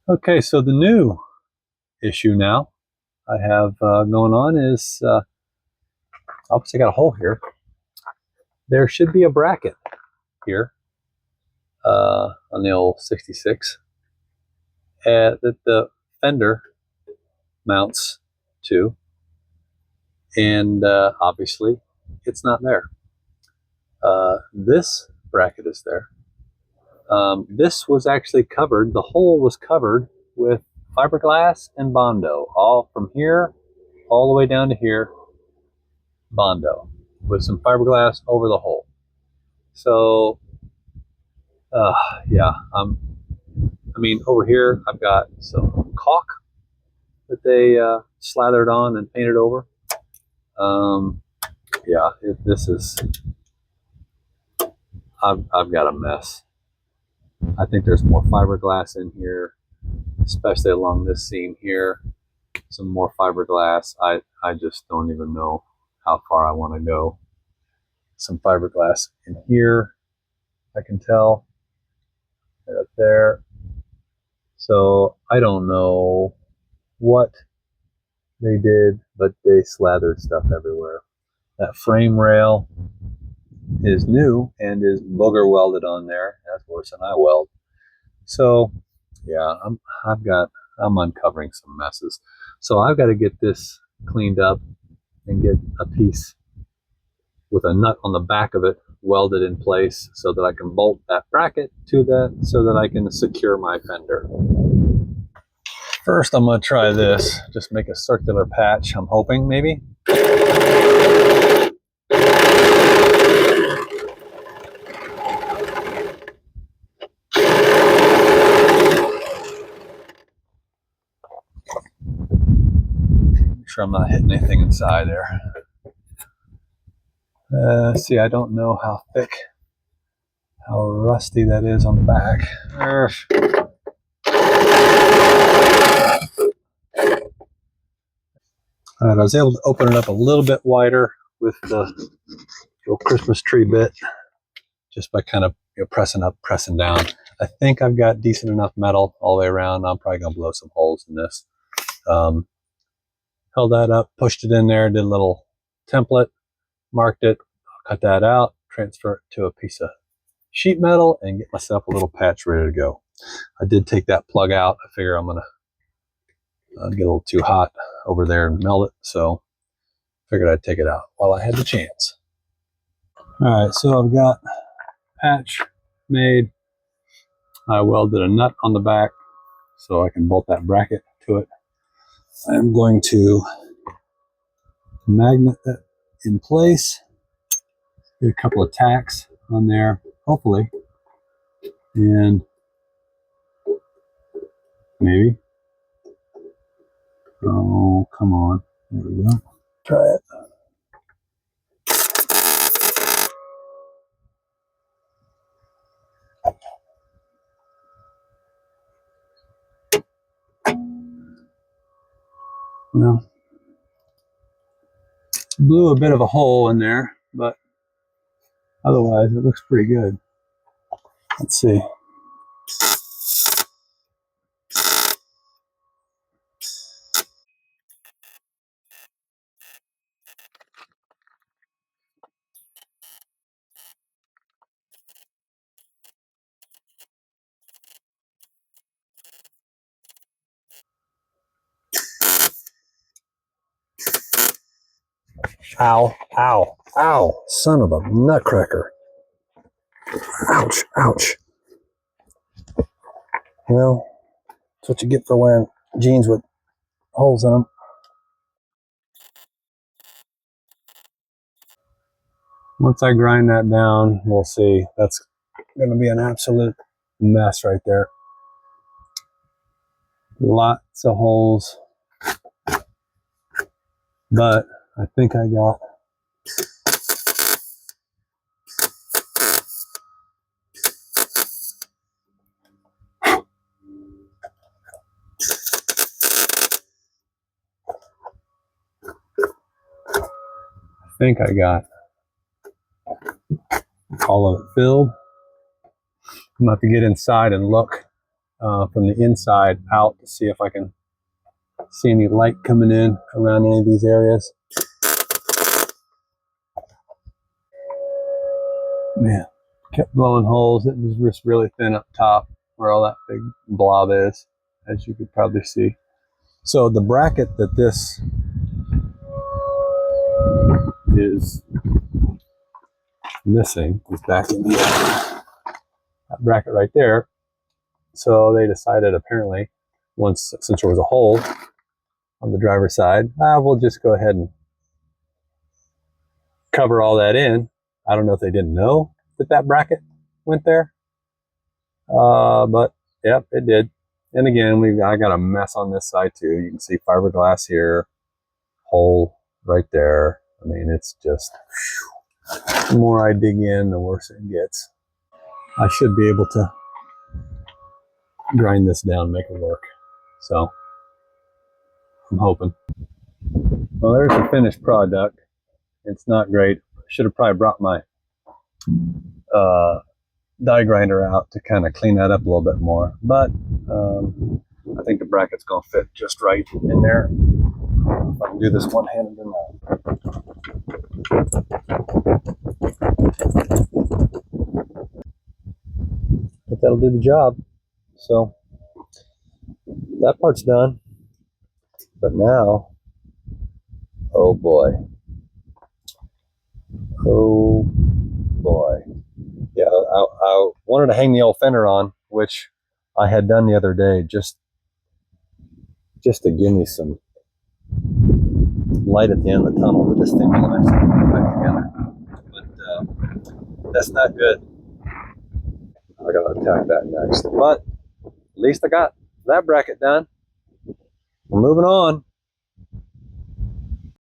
Okay, so the new issue now I have going on is, obviously I got a hole here. There should be a bracket here on the old 66 that the fender mounts to, and obviously it's not there. This bracket is there. This was actually covered, the hole was covered with fiberglass and Bondo, all from here all the way down to here, Bondo, with some fiberglass over the hole. So, yeah, I mean, over here I've got some caulk that they slathered on and painted over. Yeah, this is, I've got a mess. I think there's more fiberglass in here, especially along this seam here. Some more fiberglass. I just don't even know how far I want to go. Some fiberglass in here, I can tell, right up there. So I don't know what they did, but they slathered stuff everywhere. That frame rail is new and is booger welded on there. That's worse than I weld. So yeah, I'm uncovering some messes. So I've got to get this cleaned up and get a piece with a nut on the back of it welded in place so that I can bolt that bracket to that so that I can secure my fender. First, I'm going to try this. Just make a circular patch, I'm hoping, maybe. Make sure I'm not hitting anything inside there. See, I don't know how thick, how rusty that is on the back. All right, I was able to open it up a little bit wider with the little Christmas tree bit, just by kind of pressing up, pressing down. I think I've got decent enough metal all the way around. I'm probably gonna blow some holes in this. Held that up, pushed it in there, did a little template, marked it, cut that out, transfer it to a piece of sheet metal, and get myself a little patch ready to go. I did take that plug out. I figure I'm gonna get a little too hot over there and melt it, so figured I'd take it out while I had the chance. All right, so I've got patch made. I welded a nut on the back so I can bolt that bracket to it. I'm going to magnet that in place, get a couple of tacks on there, hopefully, and maybe. Oh, come on. There we go. Try it. Well, blew a bit of a hole in there, but otherwise it looks pretty good. Let's see. Ow, ow, ow, son of a nutcracker. Ouch, ouch. Well, that's what you get for wearing jeans with holes in them. Once I grind that down, we'll see. That's going to be an absolute mess right there. Lots of holes. But I think I got all of it filled. I'm going to have to get inside and look from the inside out to see if I can see any light coming in around any of these areas. Man, kept blowing holes. It was just really thin up top where all that big blob is, as you could probably see. So the bracket that this is missing is back in here. That bracket right there. So they decided, apparently, since there was a hole on the driver's side, we'll just go ahead and cover all that in. I don't know if they didn't know that that bracket went there, but yep, it did. And again, I got a mess on this side too. You can see fiberglass here, hole right there. I mean, it's just, whew, the more I dig in, the worse it gets. I should be able to grind this down, make it work. So I'm hoping. Well, there's the finished product. It's not great. Should have probably brought my die grinder out to kind of clean that up a little bit more. But I think the bracket's going to fit just right in there. If I can do this one-handed or not. But that'll do the job. So that part's done. But now, oh boy. Oh boy. Yeah, I wanted to hang the old fender on, which I had done the other day just to give me some light at the end of the tunnel, but this thing will eventually come back together. But that's not good. I gotta attack that next. But at least I got that bracket done. We're moving on.